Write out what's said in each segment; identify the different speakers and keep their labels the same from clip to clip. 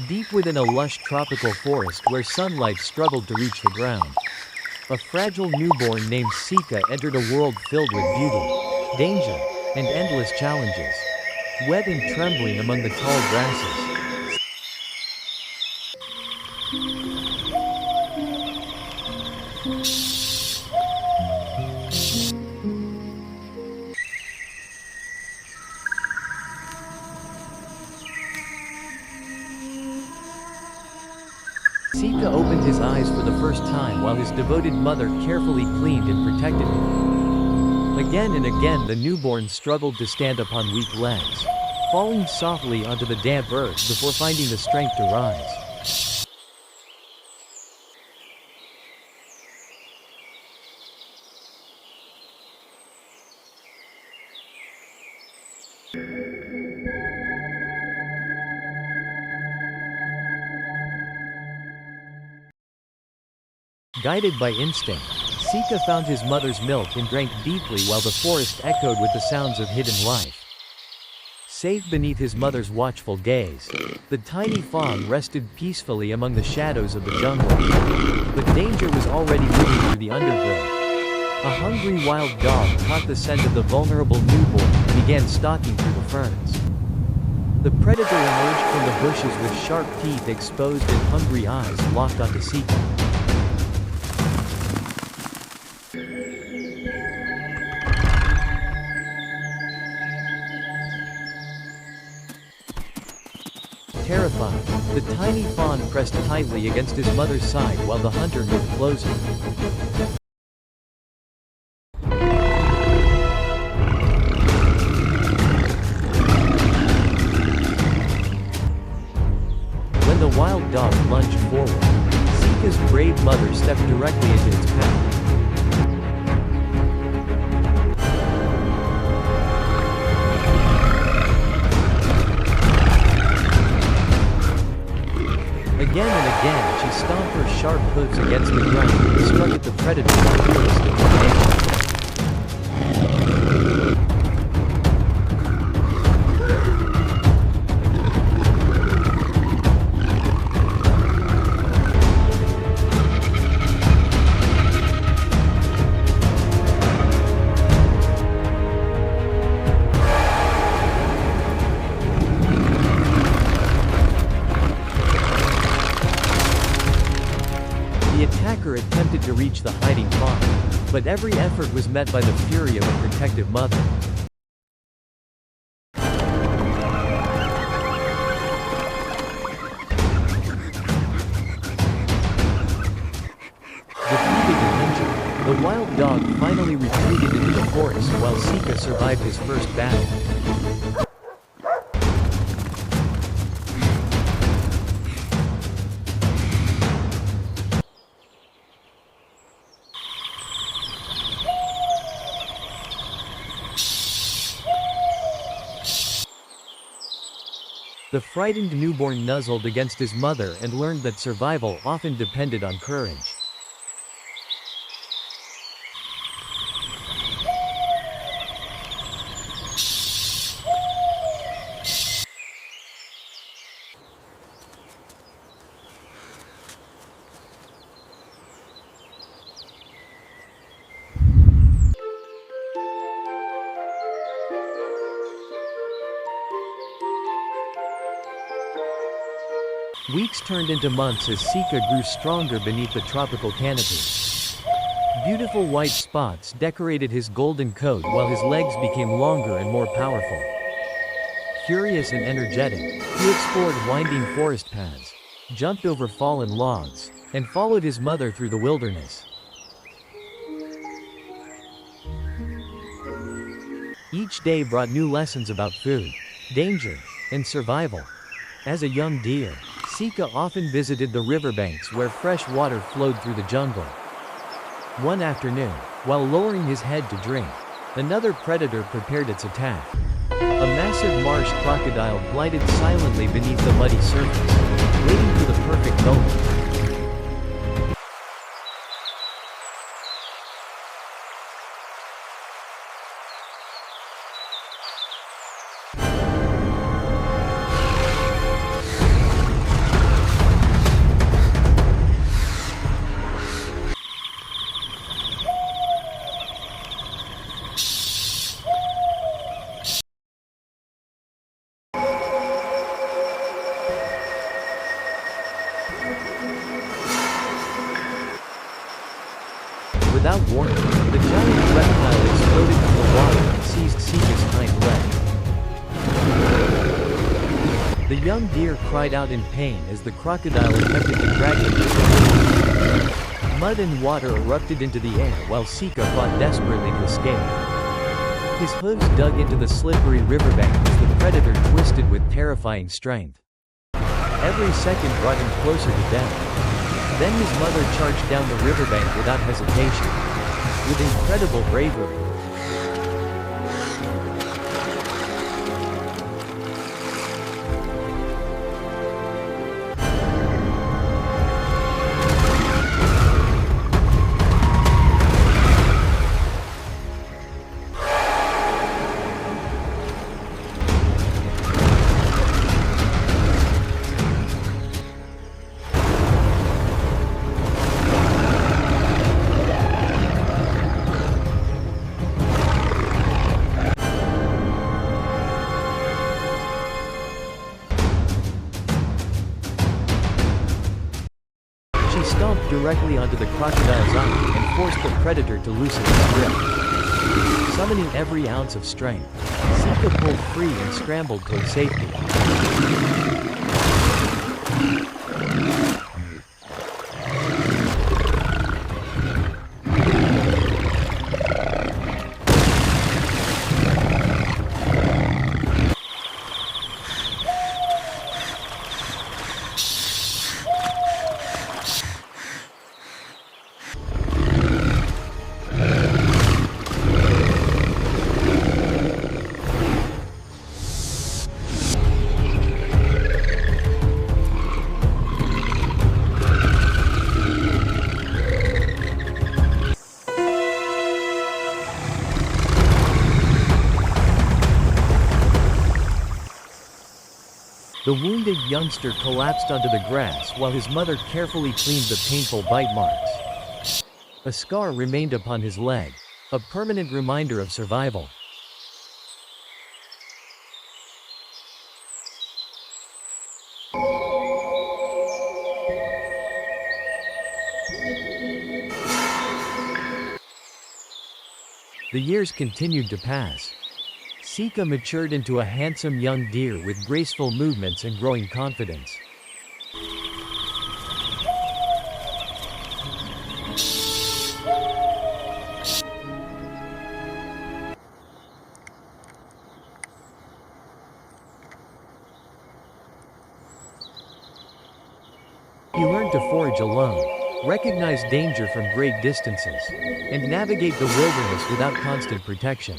Speaker 1: Deep within a lush tropical forest where sunlight struggled to reach the ground, a fragile newborn named Sika entered a world filled with beauty, danger, and endless challenges. Wet and trembling among the tall grasses, Sika opened his eyes for the first time while his devoted mother carefully cleaned and protected him. Again and again the newborn struggled to stand upon weak legs, falling softly onto the damp earth before finding the strength to rise. Guided by instinct, Sika found his mother's milk and drank deeply while the forest echoed with the sounds of hidden life. Safe beneath his mother's watchful gaze, the tiny fawn rested peacefully among the shadows of the jungle. But danger was already moving through the undergrowth. A hungry wild dog caught the scent of the vulnerable newborn and began stalking through the ferns. The predator emerged from the bushes with sharp teeth exposed and hungry eyes locked onto Sika. Terrified, the tiny fawn pressed tightly against his mother's side while the hunter moved closer. When the wild dog lunged forward, Sika's brave mother stepped directly into its path. Again and again, she stomped her sharp hooves against the ground and struck at the predator with fierce determination. The attacker attempted to reach the hiding fawn, but every effort was met by the fury of a protective mother. Defeated and injured, the wild dog finally retreated into the forest while Sika survived his first battle. The frightened newborn nuzzled against his mother and learned that survival often depended on courage. Weeks turned into months as Sika grew stronger beneath the tropical canopy. Beautiful white spots decorated his golden coat while his legs became longer and more powerful. Curious and energetic, he explored winding forest paths, jumped over fallen logs, and followed his mother through the wilderness. Each day brought new lessons about food, danger, and survival. As a young deer, Sika often visited the riverbanks where fresh water flowed through the jungle. One afternoon, while lowering his head to drink, another predator prepared its attack. A massive marsh crocodile glided silently beneath the muddy surface, waiting for the perfect moment. Without warning, the giant reptile exploded from the water and seized Sika's hind leg. The young deer cried out in pain as the crocodile attempted to drag him to the shore. Mud and water erupted into the air while Sika fought desperately to escape. His hooves dug into the slippery riverbank as the predator twisted with terrifying strength. Every second brought him closer to death. Then his mother charged down the riverbank without hesitation. With incredible bravery. She stomped directly onto the crocodile's eye and forced the predator to loosen its grip. Summoning every ounce of strength, Sika pulled free and scrambled toward safety. The wounded youngster collapsed onto the grass while his mother carefully cleaned the painful bite marks. A scar remained upon his leg, a permanent reminder of survival. The years continued to pass. Sika matured into a handsome young deer with graceful movements and growing confidence. He learned to forage alone, recognize danger from great distances, and navigate the wilderness without constant protection.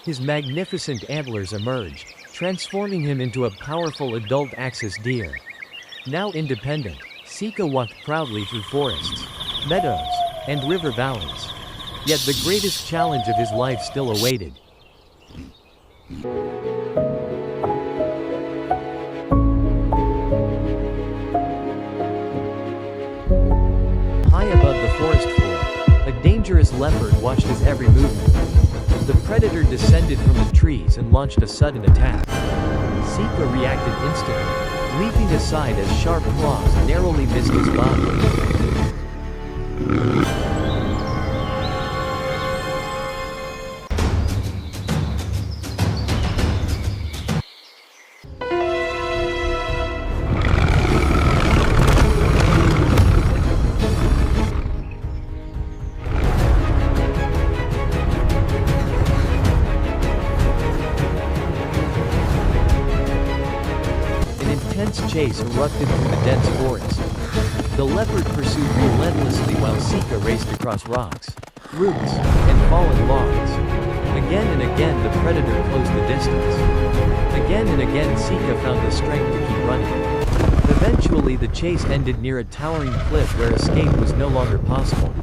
Speaker 1: His magnificent antlers emerged, transforming him into a powerful adult axis deer. Now independent, Sika walked proudly through forests, meadows, and river valleys. Yet the greatest challenge of his life still awaited. High above the forest floor, a dangerous leopard watched his every movement. The predator descended from the trees and launched a sudden attack. Sika reacted instantly, leaping aside as sharp claws narrowly missed his body. Chase erupted through the dense forest. The leopard pursued relentlessly while Sika raced across rocks, roots, and fallen logs. Again and again the predator closed the distance. Again and again Sika found the strength to keep running. Eventually the chase ended near a towering cliff where escape was no longer possible.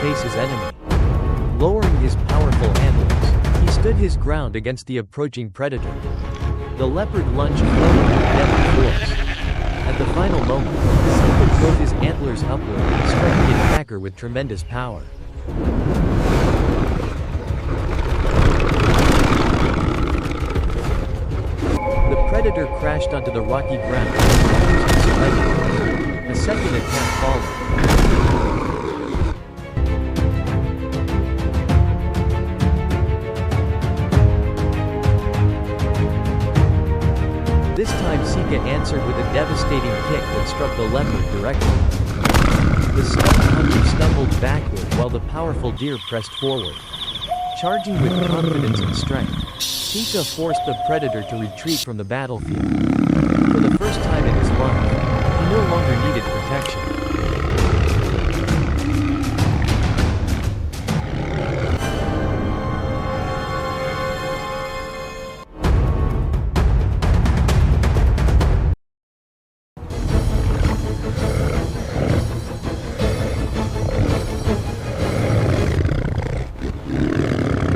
Speaker 1: Face his enemy. Lowering his powerful antlers, he stood his ground against the approaching predator. The leopard lunged forward with deadly force. At the final moment, Sika drove his antlers upward and struck the attacker with tremendous power. The predator crashed onto the rocky ground and surrendered. A second attack followed. This time Sika answered with a devastating kick that struck the leopard directly. The stunned hunter stumbled backward while the powerful deer pressed forward. Charging with confidence and strength, Sika forced the predator to retreat from the battlefield. For the first time in his life, he no longer needed protection.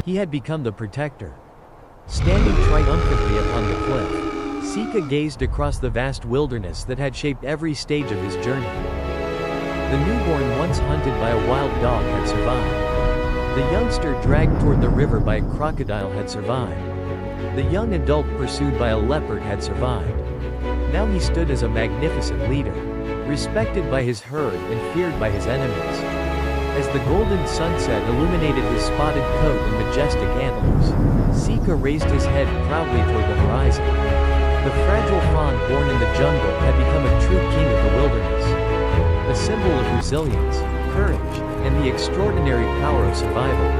Speaker 1: He had become the protector. Standing triumphantly upon the cliff, Sika gazed across the vast wilderness that had shaped every stage of his journey. The newborn once hunted by a wild dog had survived. The youngster dragged toward the river by a crocodile had survived. The young adult pursued by a leopard had survived. Now he stood as a magnificent leader, respected by his herd and feared by his enemies. As the golden sunset illuminated his spotted coat and majestic antlers, Sika raised his head proudly toward the horizon. The fragile fawn born in the jungle had become a true king of the wilderness, a symbol of resilience, courage, and the extraordinary power of survival.